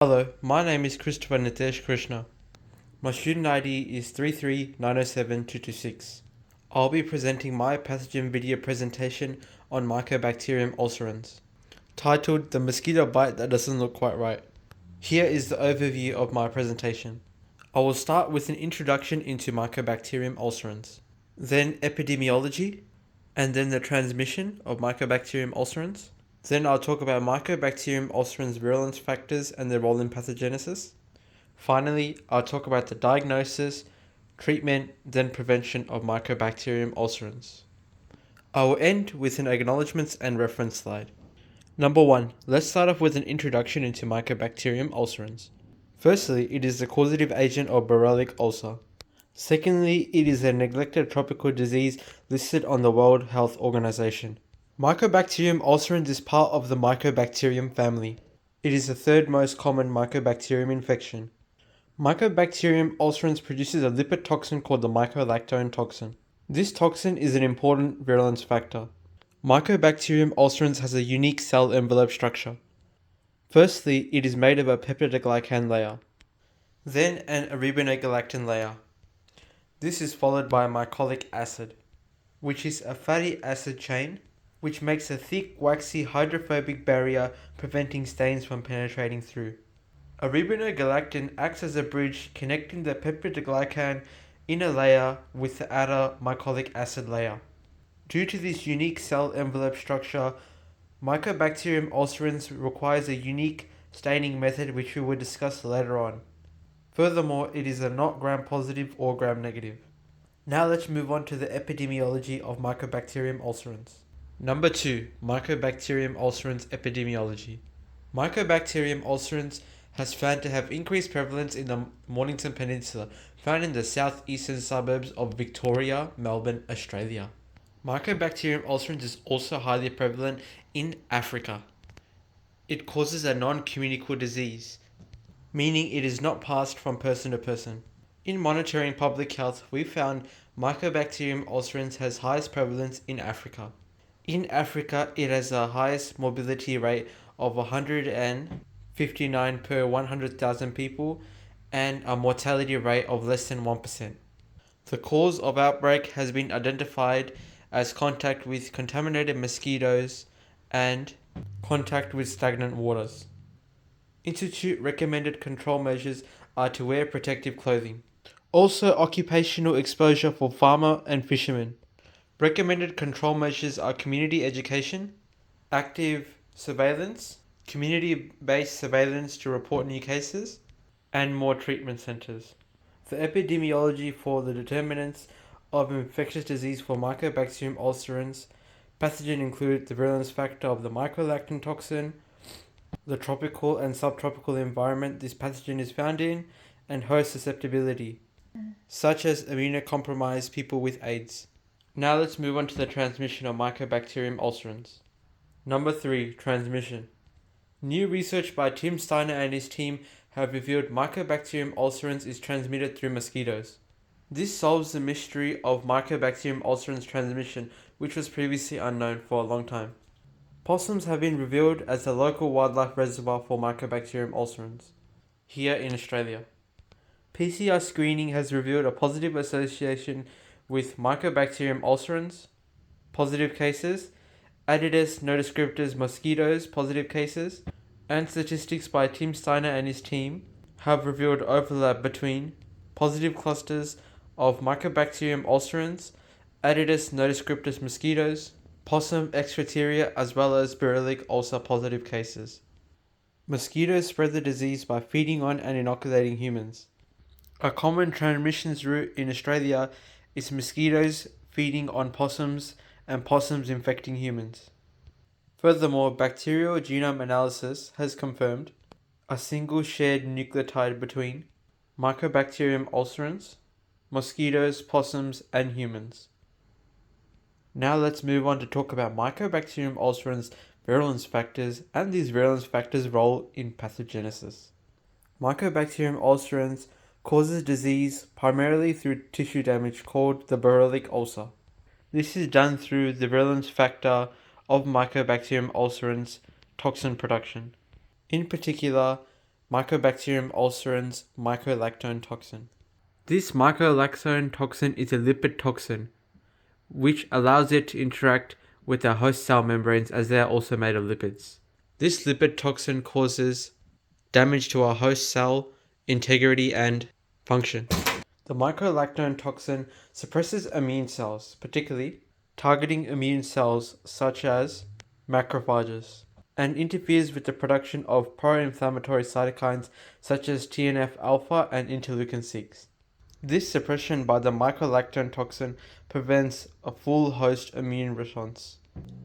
Hello, my name is Christopher Nitesh Krishna. My student ID is 339072226. I'll be presenting my pathogen video presentation on Mycobacterium ulcerans, titled The Mosquito Bite That Doesn't Look Quite Right. Here is the overview of my presentation. I will start with an introduction into Mycobacterium ulcerans, then epidemiology, and then the transmission of Mycobacterium ulcerans. Then I'll talk about Mycobacterium ulcerans virulence factors and their role in pathogenesis. Finally, I'll talk about the diagnosis, treatment, then prevention of Mycobacterium ulcerans. I will end with an acknowledgements and reference slide. Number 1. Let's start off with an introduction into Mycobacterium ulcerans. Firstly, it is the causative agent of Borrelia ulcer. Secondly, it is a neglected tropical disease listed on the World Health Organization. Mycobacterium ulcerans is part of the Mycobacterium family. It is the third most common Mycobacterium infection. Mycobacterium ulcerans produces a lipid toxin called the mycolactone toxin. This toxin is an important virulence factor. Mycobacterium ulcerans has a unique cell envelope structure. Firstly, it is made of a peptidoglycan layer, then an arabinogalactan layer. This is followed by mycolic acid, which is a fatty acid chain which makes a thick, waxy, hydrophobic barrier preventing stains from penetrating through. Arabinogalactan acts as a bridge connecting the peptidoglycan inner layer with the outer mycolic acid layer. Due to this unique cell envelope structure, Mycobacterium ulcerans requires a unique staining method which we will discuss later on. Furthermore, it is a not gram-positive or gram-negative. Now let's move on to the epidemiology of Mycobacterium ulcerans. Number 2. Mycobacterium ulcerans epidemiology. Mycobacterium ulcerans has found to have increased prevalence in the Mornington Peninsula, found in the southeastern suburbs of Victoria, Melbourne, Australia. Mycobacterium ulcerans is also highly prevalent in Africa. It causes a non-communicable disease, meaning it is not passed from person to person. In monitoring public health, we found Mycobacterium ulcerans has highest prevalence in Africa. In Africa, it has the highest morbidity rate of 159 per 100,000 people and a mortality rate of less than 1%. The cause of outbreak has been identified as contact with contaminated mosquitoes and contact with stagnant waters. Institute recommended control measures are to wear protective clothing. Also, occupational exposure for farmer and fishermen. Recommended control measures are community education, active surveillance, community-based surveillance to report new cases, and more treatment centers. The epidemiology for the determinants of infectious disease for Mycobacterium ulcerans pathogen include the virulence factor of the mycolactin toxin, the tropical and subtropical environment this pathogen is found in, and host susceptibility, such as immunocompromised people with AIDS. Now let's move on to the transmission of Mycobacterium ulcerans. Number 3. Transmission. New research by Tim Steiner and his team have revealed Mycobacterium ulcerans is transmitted through mosquitoes. This solves the mystery of Mycobacterium ulcerans transmission, which was previously unknown for a long time. Possums have been revealed as the local wildlife reservoir for Mycobacterium ulcerans here in Australia. PCR screening has revealed a positive association with Mycobacterium ulcerans, positive cases, Aedes nodoscriptus mosquitoes, positive cases, and statistics by Tim Steiner and his team have revealed overlap between positive clusters of Mycobacterium ulcerans, Aedes nodoscriptus mosquitoes, possum extrateria, as well as Borrelia ulcer positive cases. Mosquitoes spread the disease by feeding on and inoculating humans. A common transmissions route in Australia is mosquitoes feeding on possums and possums infecting humans. Furthermore, bacterial genome analysis has confirmed a single shared nucleotide between Mycobacterium ulcerans, mosquitoes, possums, and humans. Now let's move on to talk about Mycobacterium ulcerans virulence factors and these virulence factors' role in pathogenesis. Mycobacterium ulcerans causes disease primarily through tissue damage called the Borrelia ulcer. This is done through the virulence factor of Mycobacterium ulcerans toxin production. In particular, Mycobacterium ulcerans mycolactone toxin. This mycolactone toxin is a lipid toxin, which allows it to interact with our host cell membranes as they are also made of lipids. This lipid toxin causes damage to our host cell integrity and function. The mycolactone toxin suppresses immune cells, particularly targeting immune cells such as macrophages, and interferes with the production of pro-inflammatory cytokines such as TNF-alpha and interleukin-6. This suppression by the mycolactone toxin prevents a full host immune response.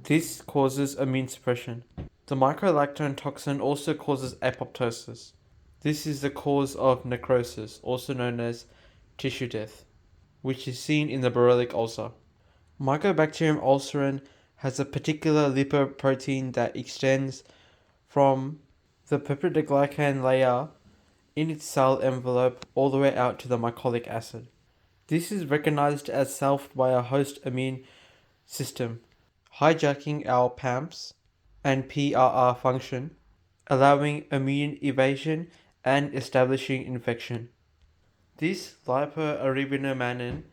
This causes immune suppression. The mycolactone toxin also causes apoptosis. This is the cause of necrosis, also known as tissue death, which is seen in the Barolic ulcer. Mycobacterium ulcerin has a particular lipoprotein that extends from the peptidoglycan layer in its cell envelope all the way out to the mycolic acid. This is recognized as self by our host immune system, hijacking our PAMPs and PRR function, allowing immune evasion and establishing infection. This lipoarabinomannan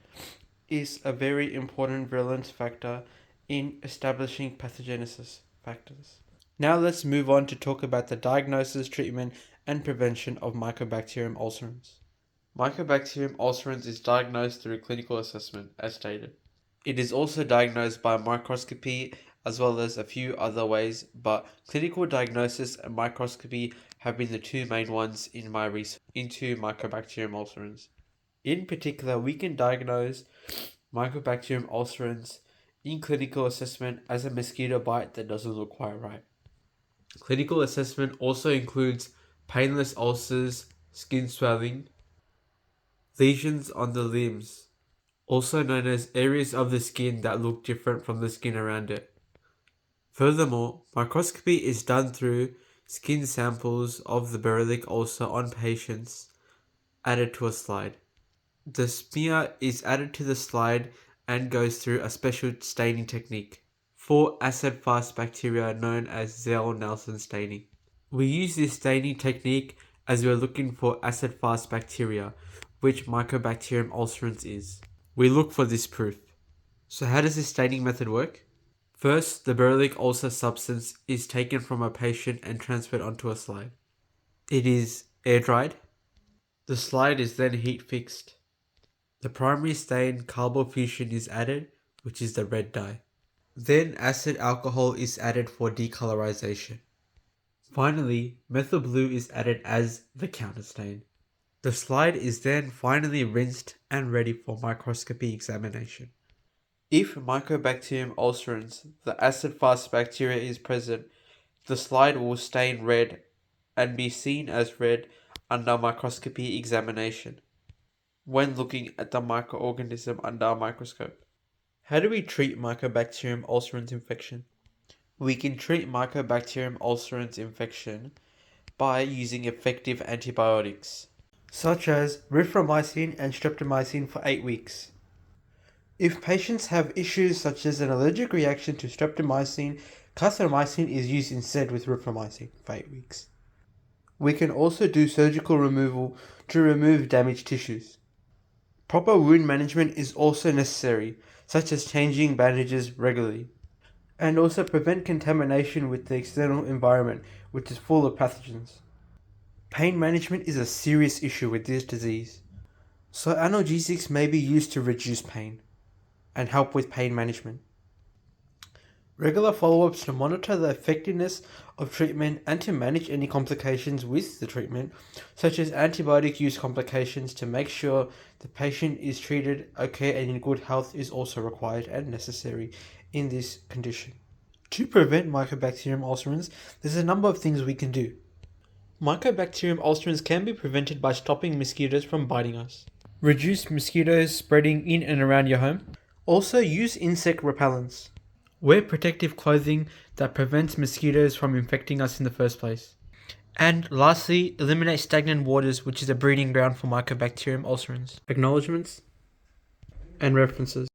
is a very important virulence factor in establishing pathogenesis factors. Now let's move on to talk about the diagnosis, treatment, and prevention of Mycobacterium ulcerans. Mycobacterium ulcerans is diagnosed through clinical assessment, as stated. It is also diagnosed by microscopy as well as a few other ways, but clinical diagnosis and microscopy have been the two main ones in my research into Mycobacterium ulcerans. In particular, we can diagnose Mycobacterium ulcerans in clinical assessment as a mosquito bite that doesn't look quite right. Clinical assessment also includes painless ulcers, skin swelling, lesions on the limbs, also known as areas of the skin that look different from the skin around it. Furthermore, microscopy is done through skin samples of the Barolic ulcer on patients added to a slide. The smear is added to the slide and goes through a special staining technique for acid-fast bacteria known as Zell-Nelson staining. We use this staining technique as we're looking for acid-fast bacteria, which Mycobacterium ulcerans is. We look for this proof. So how does this staining method work? First, the Barolic ulcer substance is taken from a patient and transferred onto a slide. It is air-dried. The slide is then heat-fixed. The primary stain carbofusion is added, which is the red dye. Then acid alcohol is added for decolorization. Finally, methyl blue is added as the counterstain. The slide is then finally rinsed and ready for microscopy examination. If Mycobacterium ulcerans, the acid-fast bacteria, is present, the slide will stain red and be seen as red under microscopy examination when looking at the microorganism under a microscope. How do we treat Mycobacterium ulcerans infection? We can treat Mycobacterium ulcerans infection by using effective antibiotics, such as rifamycin and streptomycin for 8 weeks. If patients have issues such as an allergic reaction to streptomycin, clarithromycin is used instead with rifamycin for 8 weeks. We can also do surgical removal to remove damaged tissues. Proper wound management is also necessary, such as changing bandages regularly, and also prevent contamination with the external environment, which is full of pathogens. Pain management is a serious issue with this disease, so analgesics may be used to reduce pain and help with pain management. Regular follow-ups to monitor the effectiveness of treatment and to manage any complications with the treatment, such as antibiotic use complications, to make sure the patient is treated okay and in good health, is also required and necessary in this condition. To prevent Mycobacterium ulcerans, there's a number of things we can do. Mycobacterium ulcerans can be prevented by stopping mosquitoes from biting us. Reduce mosquitoes spreading in and around your home. Also use insect repellents. Wear protective clothing that prevents mosquitoes from infecting us in the first place. And lastly, eliminate stagnant waters, which is a breeding ground for Mycobacterium ulcerans. Acknowledgements and references.